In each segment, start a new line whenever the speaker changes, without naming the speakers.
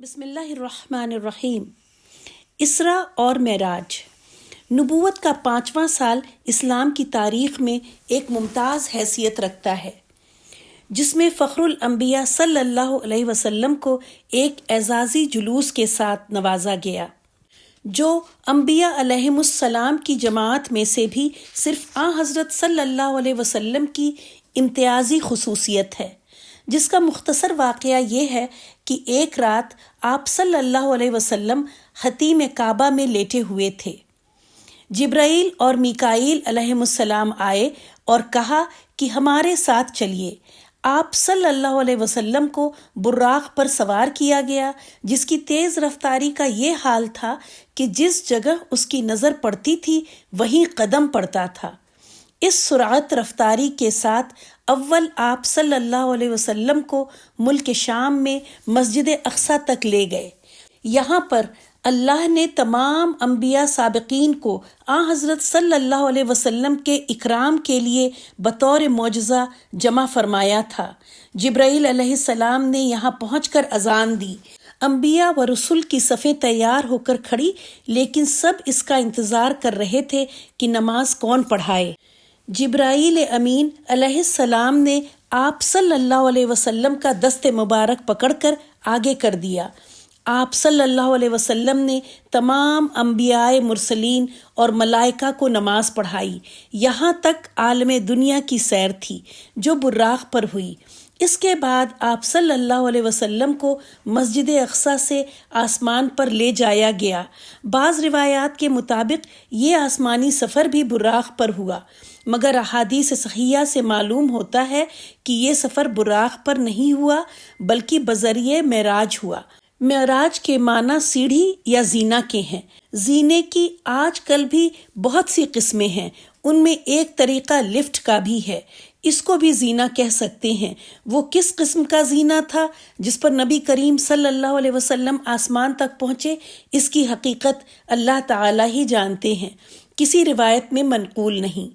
بسم اللہ الرحمن الرحیم۔ اسرا اور معراج۔ نبوت کا 5واں سال اسلام کی تاریخ میں ایک ممتاز حیثیت رکھتا ہے، جس میں فخر الانبیاء صلی اللہ علیہ وسلم کو ایک اعزازی جلوس کے ساتھ نوازا گیا، جو انبیاء علیہم السلام کی جماعت میں سے بھی صرف حضرت صلی اللہ علیہ وسلم کی امتیازی خصوصیت ہے، جس کا مختصر واقعہ یہ ہے کہ ایک رات آپ صلی اللہ علیہ وسلم حتیم کعبہ میں لیٹے ہوئے تھے۔ جبرائیل اور میکائیل علیہم السلام آئے اور کہا کہ ہمارے ساتھ چلیے۔ آپ صلی اللہ علیہ وسلم کو براق پر سوار کیا گیا، جس کی تیز رفتاری کا یہ حال تھا کہ جس جگہ اس کی نظر پڑتی تھی وہیں قدم پڑتا تھا۔ اس سرعت رفتاری کے ساتھ اول آپ صلی اللہ علیہ وسلم کو ملک شام میں مسجد اقصی تک لے گئے۔ یہاں پر اللہ نے تمام انبیاء سابقین کو حضرت صلی اللہ علیہ وسلم کے اکرام کے لیے بطور معجزہ جمع فرمایا تھا۔ جبرائیل علیہ السلام نے یہاں پہنچ کر اذان دی۔ انبیاء و رسول کی صفیں تیار ہو کر کھڑی، لیکن سب اس کا انتظار کر رہے تھے کہ نماز کون پڑھائے۔ جبرائیل امین علیہ السلام نے آپ صلی اللہ علیہ وسلم کا دست مبارک پکڑ کر آگے کر دیا۔ آپ صلی اللہ علیہ وسلم نے تمام انبیاء مرسلین اور ملائکہ کو نماز پڑھائی، یہاں تک عالم دنیا کی سیر تھی جو براق پر ہوئی۔ اس کے بعد آپ صلی اللہ علیہ وسلم کو مسجد اقصی سے آسمان پر لے جایا گیا۔ بعض روایات کے مطابق یہ آسمانی سفر بھی براق پر ہوا، مگر احادیث صحیحہ سے معلوم ہوتا ہے کہ یہ سفر براق پر نہیں ہوا بلکہ بذریعہ معراج ہوا۔ معراج کے معنی سیڑھی یا زینہ کے ہیں۔ زینے کی آج کل بھی بہت سی قسمیں ہیں، ان میں ایک طریقہ لفٹ کا بھی ہے، اس کو بھی زینہ کہہ سکتے ہیں۔ وہ کس قسم کا زینہ تھا جس پر نبی کریم صلی اللہ علیہ وسلم آسمان تک پہنچے، اس کی حقیقت اللہ تعالی ہی جانتے ہیں، کسی روایت میں منقول نہیں۔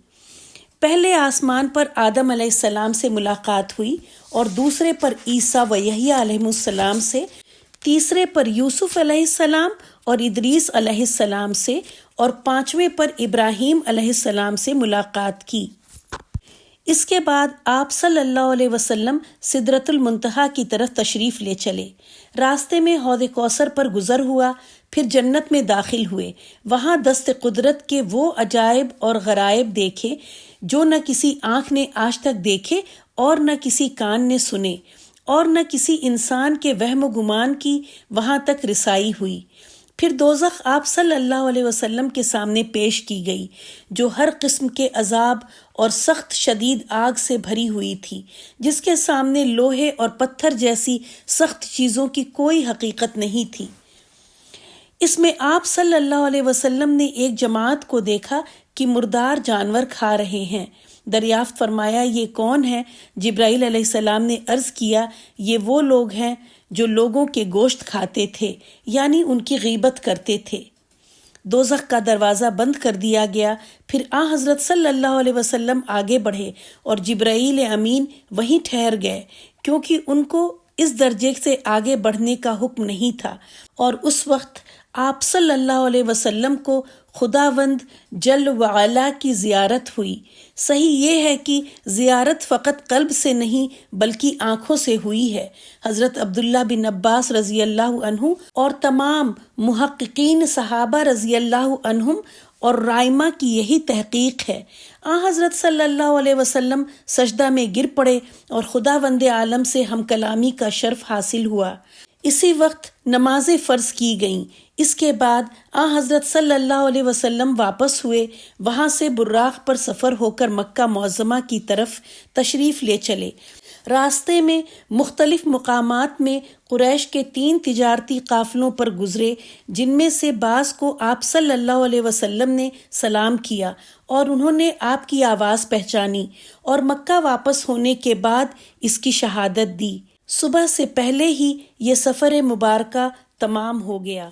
پہلے آسمان پر آدم علیہ السلام سے ملاقات ہوئی، اور دوسرے پر عیسیٰ و یحییٰ علیہ السلام سے، تیسرے پر یوسف علیہ السلام اور ادریس علیہ السلام سے، اور پانچویں پر ابراہیم علیہ السلام سے ملاقات کی۔ اس کے بعد آپ صلی اللہ علیہ وسلم سدرۃ المنتہا کی طرف تشریف لے چلے۔ راستے میں حوض کوثر پر گزر ہوا، پھر جنت میں داخل ہوئے۔ وہاں دست قدرت کے وہ عجائب اور غرائب دیکھے جو نہ کسی آنکھ نے آج تک دیکھے اور نہ کسی کان نے سنے، اور نہ کسی انسان کے وہم و گمان کی وہاں تک رسائی ہوئی۔ پھر دوزخ آپ صلی اللہ علیہ وسلم کے سامنے پیش کی گئی، جو ہر قسم کے عذاب اور سخت شدید آگ سے بھری ہوئی تھی، جس کے سامنے لوہے اور پتھر جیسی سخت چیزوں کی کوئی حقیقت نہیں تھی۔ اس میں آپ صلی اللہ علیہ وسلم نے ایک جماعت کو دیکھا کہ مردار جانور کھا رہے ہیں۔ دریافت فرمایا، یہ کون ہے؟ جبرائیل علیہ السلام نے عرض کیا، یہ وہ لوگ ہیں جو لوگوں کے گوشت کھاتے تھے، یعنی ان کی غیبت کرتے تھے۔ دوزخ کا دروازہ بند کر دیا گیا۔ پھر حضرت صلی اللہ علیہ وسلم آگے بڑھے اور جبرائیل امین وہیں ٹھہر گئے، کیونکہ ان کو اس درجے سے آگے بڑھنے کا حکم نہیں تھا، اور اس وقت آپ صلی اللہ علیہ وسلم کو خداوند جل وعلا کی زیارت ہوئی۔ صحیح یہ ہے کہ زیارت فقط قلب سے نہیں بلکہ آنکھوں سے ہوئی ہے۔ حضرت عبداللہ بن عباس رضی اللہ عنہ اور تمام محققین صحابہ رضی اللہ عنہم اور رائمہ کی یہی تحقیق ہے۔ حضرت صلی اللہ علیہ وسلم سجدہ میں گر پڑے اور خداوند عالم سے ہم کلامی کا شرف حاصل ہوا۔ اسی وقت نمازیں فرض کی گئیں۔ اس کے بعد حضرت صلی اللہ علیہ وسلم واپس ہوئے، وہاں سے براق پر سفر ہو کر مکہ معظمہ کی طرف تشریف لے چلے۔ راستے میں مختلف مقامات میں قریش کے 3 تجارتی قافلوں پر گزرے، جن میں سے بعض کو آپ صلی اللہ علیہ وسلم نے سلام کیا اور انہوں نے آپ کی آواز پہچانی، اور مکہ واپس ہونے کے بعد اس کی شہادت دی۔ صبح سے پہلے ہی یہ سفر مبارکہ تمام ہو گیا۔